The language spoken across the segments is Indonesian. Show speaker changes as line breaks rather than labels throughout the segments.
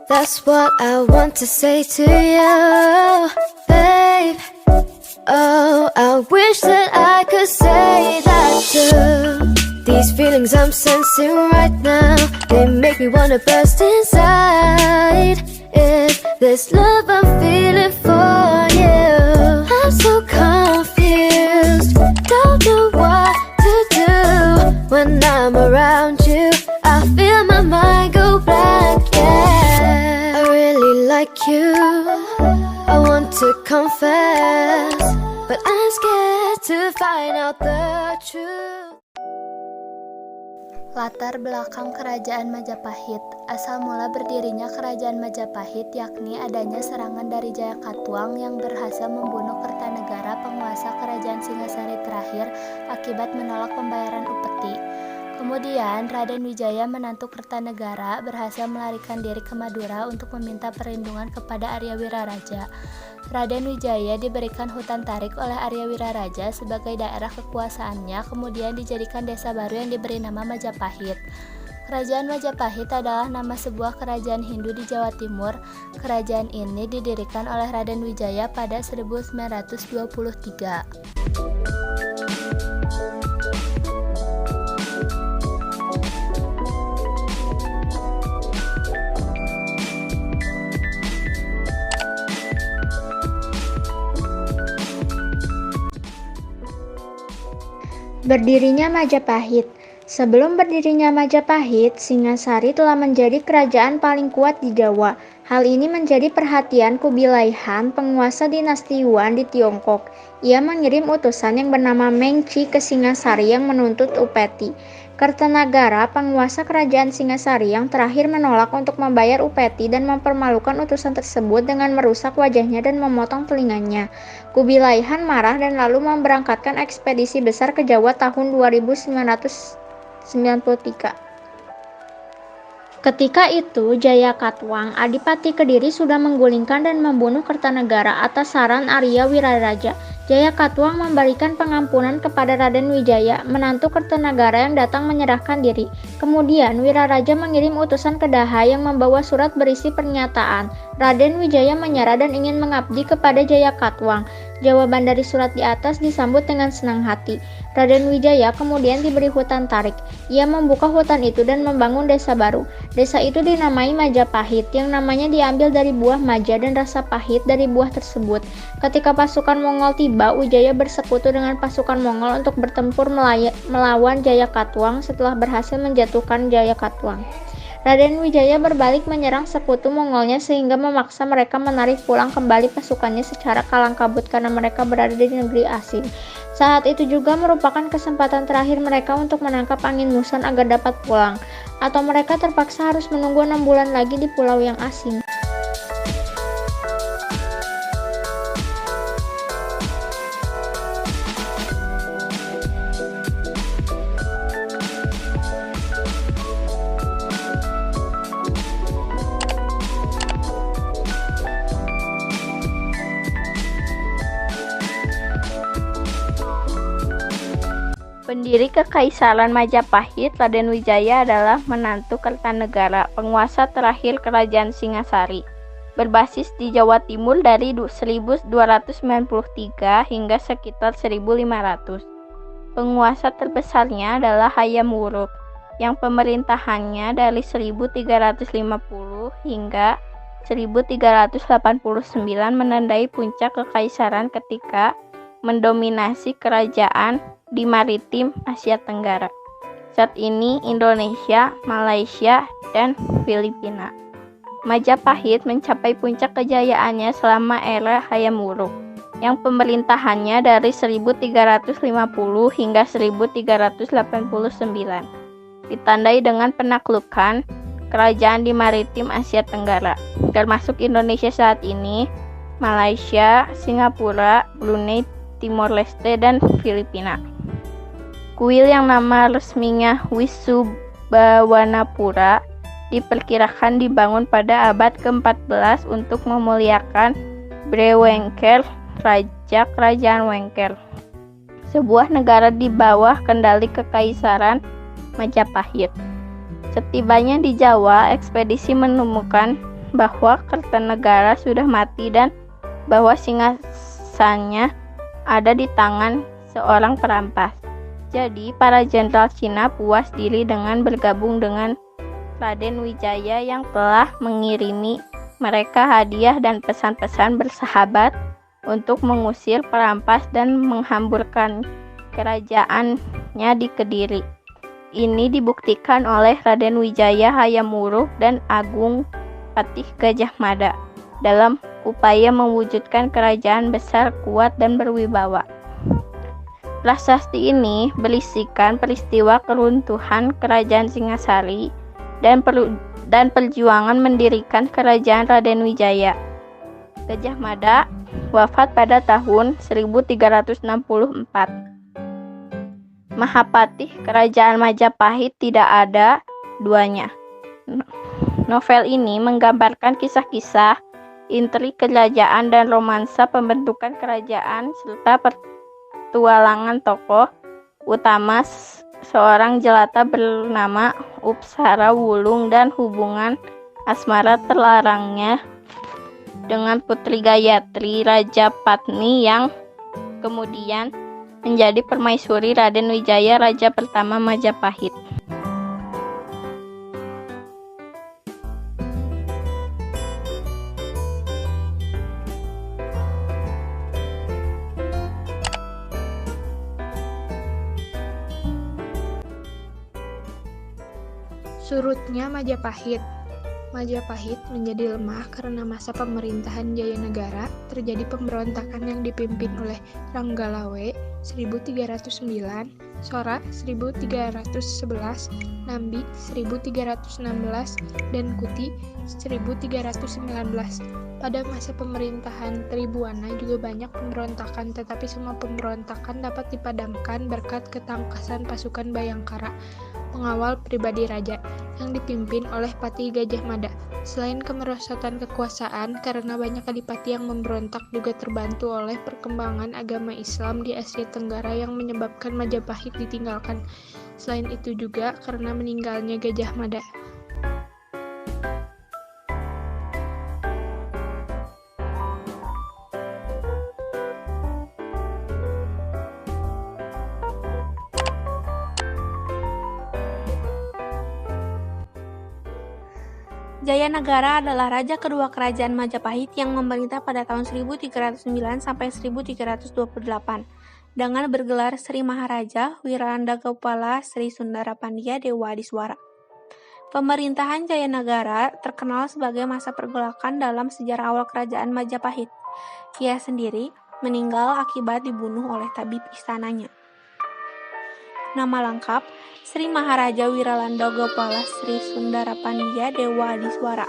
That's what I want to say to you, babe. Oh, I wish that I could say that too. These feelings I'm sensing right now, they make me wanna burst inside. Is this love I'm feeling for you? I'm so confused, don't know what to do. When I'm around you, I feel my mind go blank, yeah. I really like you, I want to confess, but I'm scared to find out the truth.
Latar belakang Kerajaan Majapahit. Asal mula berdirinya Kerajaan Majapahit yakni adanya serangan dari Jayakatwang yang berhasil membunuh Kertanegara, penguasa Kerajaan Singasari terakhir, akibat menolak pembayaran upeti. Kemudian Raden Wijaya, menantu Kertanegara, berhasil melarikan diri ke Madura untuk meminta perlindungan kepada Arya Wiraraja. Raden Wijaya diberikan hutan tarik oleh Arya Wiraraja sebagai daerah kekuasaannya, kemudian dijadikan desa baru yang diberi nama Majapahit. Kerajaan Majapahit adalah nama sebuah kerajaan Hindu di Jawa Timur. Kerajaan ini didirikan oleh Raden Wijaya pada 1923.
Berdirinya Majapahit. Sebelum berdirinya Majapahit, Singasari telah menjadi kerajaan paling kuat di Jawa. Hal ini menjadi perhatian Kubilai Han, penguasa dinasti Yuan di Tiongkok. Ia mengirim utusan yang bernama Meng Qi ke Singasari yang menuntut upeti. Kertanagara, penguasa kerajaan Singasari yang terakhir, menolak untuk membayar upeti dan mempermalukan utusan tersebut dengan merusak wajahnya dan memotong telinganya. Kubilai Han marah dan lalu memberangkatkan ekspedisi besar ke Jawa tahun 2993. Ketika itu, Jayakatwang, Adipati Kediri, sudah menggulingkan dan membunuh Kertanegara atas saran Arya Wiraraja. Jayakatwang memberikan pengampunan kepada Raden Wijaya, menantu Kertanegara yang datang menyerahkan diri. Kemudian Wiraraja mengirim utusan ke Daha yang membawa surat berisi pernyataan. Raden Wijaya menyerah dan ingin mengabdi kepada Jayakatwang. Jawaban dari surat di atas disambut dengan senang hati. Raden Wijaya kemudian diberi hutan tarik. Ia membuka hutan itu dan membangun desa baru. Desa itu dinamai Majapahit, yang namanya diambil dari buah maja dan rasa pahit dari buah tersebut. Ketika pasukan Mongol tiba, Wijaya bersekutu dengan pasukan Mongol untuk bertempur melawan Jayakatwang. Setelah berhasil menjatuhkan Jayakatwang, Raden Wijaya berbalik menyerang sekutu Mongolnya sehingga memaksa mereka menarik pulang kembali pasukannya secara kalang kabut karena mereka berada di negeri asing. Saat itu juga merupakan kesempatan terakhir mereka untuk menangkap angin muson agar dapat pulang, atau mereka terpaksa harus menunggu 6 bulan lagi di pulau yang asing.
Pendiri Kekaisaran Majapahit, Raden Wijaya adalah menantu Kertanegara, penguasa terakhir Kerajaan Singasari, berbasis di Jawa Timur dari 1293 hingga sekitar 1500. Penguasa terbesarnya adalah Hayam Wuruk, yang pemerintahannya dari 1350 hingga 1389 menandai puncak kekaisaran ketika mendominasi kerajaan di maritim Asia Tenggara. Saat ini Indonesia, Malaysia, dan Filipina. Majapahit mencapai puncak kejayaannya selama era Hayam Wuruk, yang pemerintahannya dari 1350 hingga 1389, ditandai dengan penaklukan kerajaan di maritim Asia Tenggara, termasuk Indonesia saat ini, Malaysia, Singapura, Brunei, Timor Leste, dan Filipina. Kuil yang nama resminya Wisubhawanapura diperkirakan dibangun pada abad ke-14 untuk memuliakan Brewengker, Raja Kerajaan Wengker, sebuah negara di bawah kendali Kekaisaran Majapahit. Setibanya di Jawa, ekspedisi menemukan bahwa Kertanegara sudah mati dan bahwa singgasananya ada di tangan seorang perampas. Jadi para jenderal Cina puas diri dengan bergabung dengan Raden Wijaya yang telah mengirimi mereka hadiah dan pesan-pesan bersahabat untuk mengusir perampas dan menghamburkan kerajaannya di Kediri. Ini dibuktikan oleh Raden Wijaya Hayam Wuruk dan Agung Patih Gajah Mada dalam upaya mewujudkan kerajaan besar, kuat, dan berwibawa. Prasasti ini berisikan peristiwa keruntuhan Kerajaan Singasari dan perjuangan mendirikan Kerajaan Raden Wijaya. Gajah Mada wafat pada tahun 1364. Mahapatih Kerajaan Majapahit tidak ada duanya. Novel ini menggambarkan kisah-kisah, intrik kerajaan dan romansa pembentukan kerajaan serta petualangan tokoh utama seorang jelata bernama Upsara Wulung dan hubungan asmara terlarangnya dengan Putri Gayatri Raja Patni yang kemudian menjadi permaisuri Raden Wijaya Raja pertama Majapahit.
Surutnya Majapahit. Majapahit menjadi lemah karena masa pemerintahan Jayanagara terjadi pemberontakan yang dipimpin oleh Ranggalawe 1309, Sora 1311, Nambi 1316, dan Kuti 1319. Pada masa pemerintahan Tribuana juga banyak pemberontakan, tetapi semua pemberontakan dapat dipadamkan berkat ketangkasan pasukan Bayangkara, pengawal pribadi raja, yang dipimpin oleh Patih Gajah Mada. Selain kemerosotan kekuasaan, karena banyak adipati yang memberontak juga terbantu oleh perkembangan agama Islam di Asia Tenggara yang menyebabkan Majapahit ditinggalkan. Selain itu juga karena meninggalnya Gajah Mada.
Jayanagara adalah raja kedua kerajaan Majapahit yang memerintah pada tahun 1309 sampai 1328 dengan bergelar Sri Maharaja Wirandagopala Sri Sundara Pandya Dewa Adiswara. Pemerintahan Jayanagara terkenal sebagai masa pergolakan dalam sejarah awal kerajaan Majapahit. Ia sendiri meninggal akibat dibunuh oleh tabib istananya. Nama lengkap Sri Maharaja Wirandagopala Sri Sundara Pandya Dewa Adiswara.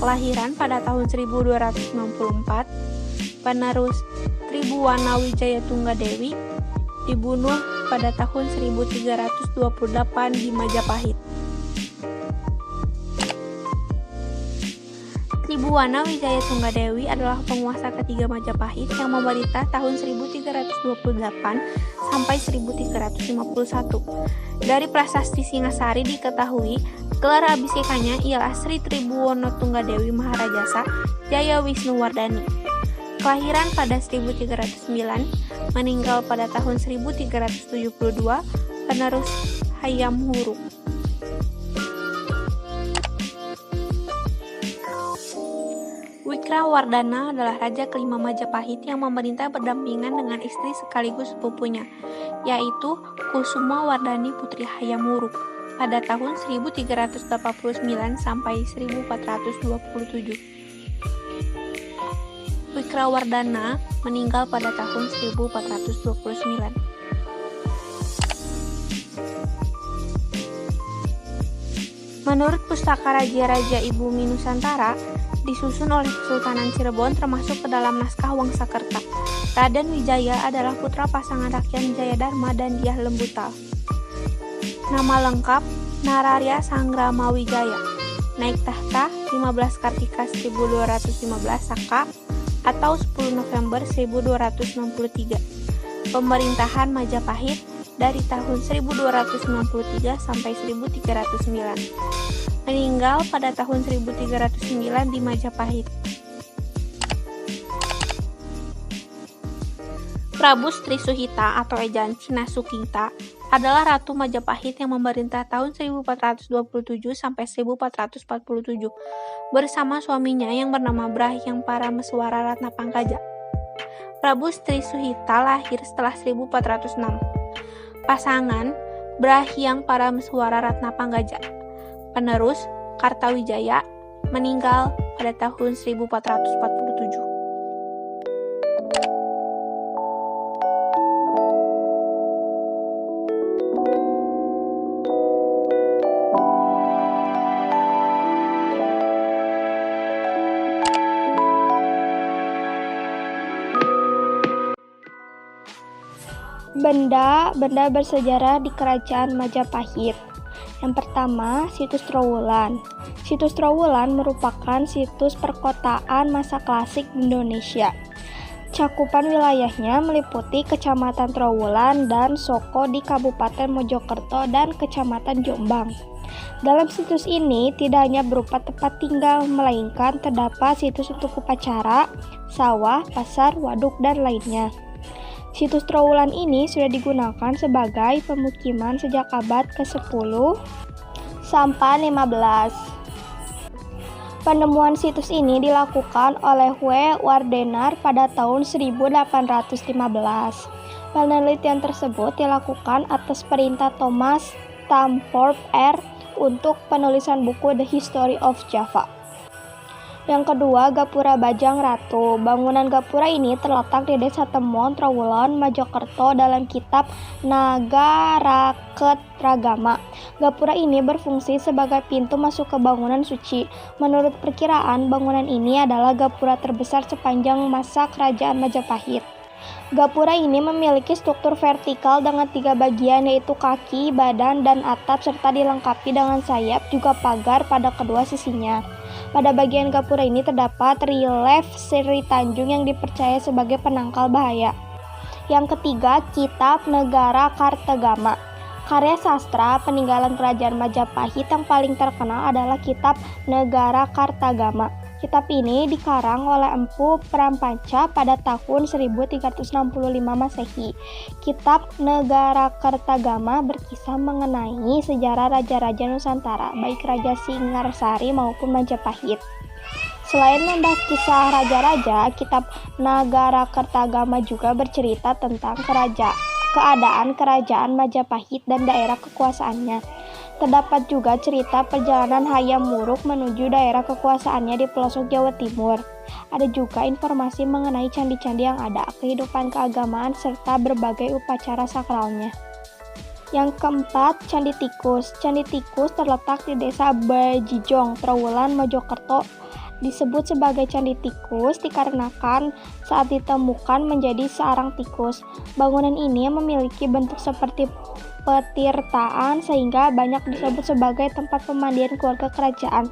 Kelahiran pada tahun 1294, penerus Tribuana Wijaya Tunggadewi, dibunuh pada tahun 1328 di Majapahit. Tribuana Wijaya Tunggadewi adalah penguasa ketiga Majapahit yang memerintah tahun 1328 sampai 1351. Dari prasasti Singasari diketahui gelar abhisekanya ialah Sri Tribuana Tunggadewi Maharajasa Jaya Wisnuwardhani. Kelahiran pada 1309, meninggal pada tahun 1372, penerus Hayam Wuruk. Wikrawardhana adalah raja kelima Majapahit yang memerintah berdampingan dengan istri sekaligus sepupunya, yaitu Kusuma Wardhani Putri Hayam Wuruk pada tahun 1389 sampai 1427. Wikrawardhana meninggal pada tahun 1429. Menurut Pustaka Raja-Raja Ibumi Nusantara, disusun oleh Kesultanan Cirebon termasuk ke dalam naskah Wangsakerta. Raden Wijaya adalah putra pasangan rakyat Jayadharma dan Dyah Lembutal. Nama lengkap Nararya Sanggrama Wijaya. Naik tahta 15 Kartika 1215 Saka atau 10 November 1263. Pemerintahan Majapahit dari tahun 1293 sampai 1309. meninggal pada tahun 1309 di Majapahit. Prabu Sri Suhita atau ejaan Cina Sukita adalah Ratu Majapahit yang memerintah tahun 1427 sampai 1447 bersama suaminya yang bernama Brahyang Parameswara Ratna Pangkaja. Prabu Sri Suhita lahir setelah 1406. Pasangan Brahyang Parameswara Ratna Pangkaja, penerus Kartawijaya, meninggal pada tahun 1447.
Benda bersejarah di Kerajaan Majapahit. Yang pertama, situs Trowulan. Situs Trowulan merupakan situs perkotaan masa klasik di Indonesia. Cakupan wilayahnya meliputi Kecamatan Trowulan dan Soko di Kabupaten Mojokerto dan Kecamatan Jombang. Dalam situs ini tidak hanya berupa tempat tinggal, melainkan terdapat situs untuk upacara, sawah, pasar, waduk, dan lainnya. Situs Trowulan ini sudah digunakan sebagai pemukiman sejak abad ke-10 sampai 15. Penemuan situs ini dilakukan oleh W. Wardenar pada tahun 1815. Penelitian tersebut dilakukan atas perintah Thomas Stamford R. untuk penulisan buku The History of Java. Yang kedua, Gapura Bajang Ratu. Bangunan gapura ini terletak di Desa Temon, Trowulan, Mojokerto dalam kitab Nagaraketragama. Gapura ini berfungsi sebagai pintu masuk ke bangunan suci. Menurut perkiraan, bangunan ini adalah gapura terbesar sepanjang masa Kerajaan Majapahit. Gapura ini memiliki struktur vertikal dengan 3 bagian, yaitu kaki, badan, dan atap, serta dilengkapi dengan sayap juga pagar pada kedua sisinya. Pada bagian gapura ini terdapat relief Sri Tanjung yang dipercaya sebagai penangkal bahaya. Yang ketiga, Kitab Negara Kartagama. Karya sastra peninggalan Kerajaan Majapahit yang paling terkenal adalah Kitab Negara Kartagama. Kitab ini dikarang oleh Empu Prampanca pada tahun 1365 Masehi. Kitab Negara Kartagama berkisah mengenai sejarah raja-raja Nusantara, baik Raja Singarsari maupun Majapahit. Selain membahas kisah raja-raja, Kitab Negara Kartagama juga bercerita tentang keadaan Kerajaan Majapahit dan daerah kekuasaannya. Terdapat juga cerita perjalanan Hayam Wuruk menuju daerah kekuasaannya di pelosok Jawa Timur. Ada juga informasi mengenai candi-candi yang ada, kehidupan keagamaan, serta berbagai upacara sakralnya. Yang keempat, Candi Tikus. Candi Tikus terletak di Desa Bejijong, Trowulan, Mojokerto. Disebut sebagai Candi Tikus dikarenakan saat ditemukan menjadi sarang tikus. Bangunan ini memiliki bentuk seperti petirtaan sehingga banyak disebut sebagai tempat pemandian keluarga kerajaan.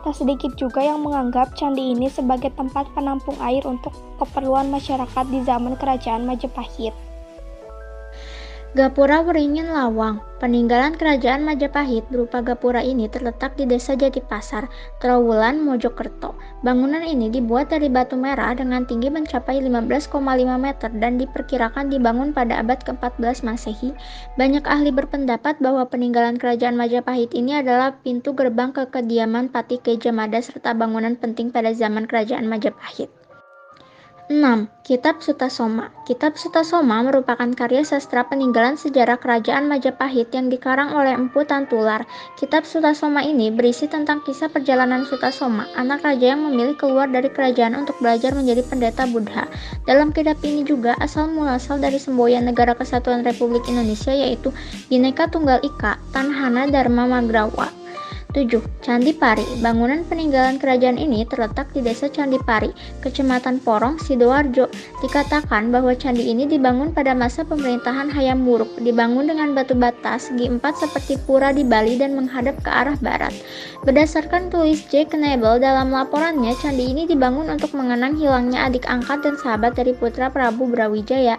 Tak sedikit juga yang menganggap candi ini sebagai tempat penampung air untuk keperluan masyarakat di zaman Kerajaan Majapahit.
Gapura Waringin Lawang. Peninggalan Kerajaan Majapahit berupa gapura ini terletak di Desa Jatipasar, Trowulan, Mojokerto. Bangunan ini dibuat dari batu merah dengan tinggi mencapai 15,5 meter dan diperkirakan dibangun pada abad ke-14 Masehi. Banyak ahli berpendapat bahwa peninggalan Kerajaan Majapahit ini adalah pintu gerbang ke kediaman Pati Gajah serta bangunan penting pada zaman Kerajaan Majapahit. 6. Kitab Sutasoma. Kitab Sutasoma merupakan karya sastra peninggalan sejarah Kerajaan Majapahit yang dikarang oleh Empu Tantular. Kitab Sutasoma ini berisi tentang kisah perjalanan Sutasoma, anak raja yang memilih keluar dari kerajaan untuk belajar menjadi pendeta Buddha. Dalam kitab ini juga asal-muasal dari semboyan Negara Kesatuan Republik Indonesia, yaitu Bhinneka Tunggal Ika, Tanhana Dharma Magrawa. 7. Candi Pari. Bangunan peninggalan kerajaan ini terletak di Desa Candi Pari, Kecamatan Porong, Sidoarjo. Dikatakan bahwa candi ini dibangun pada masa pemerintahan Hayam Wuruk, dibangun dengan batu bata segi 4 seperti pura di Bali dan menghadap ke arah barat. Berdasarkan tulis J. Knebel dalam laporannya, candi ini dibangun untuk mengenang hilangnya adik angkat dan sahabat dari putra Prabu Brawijaya.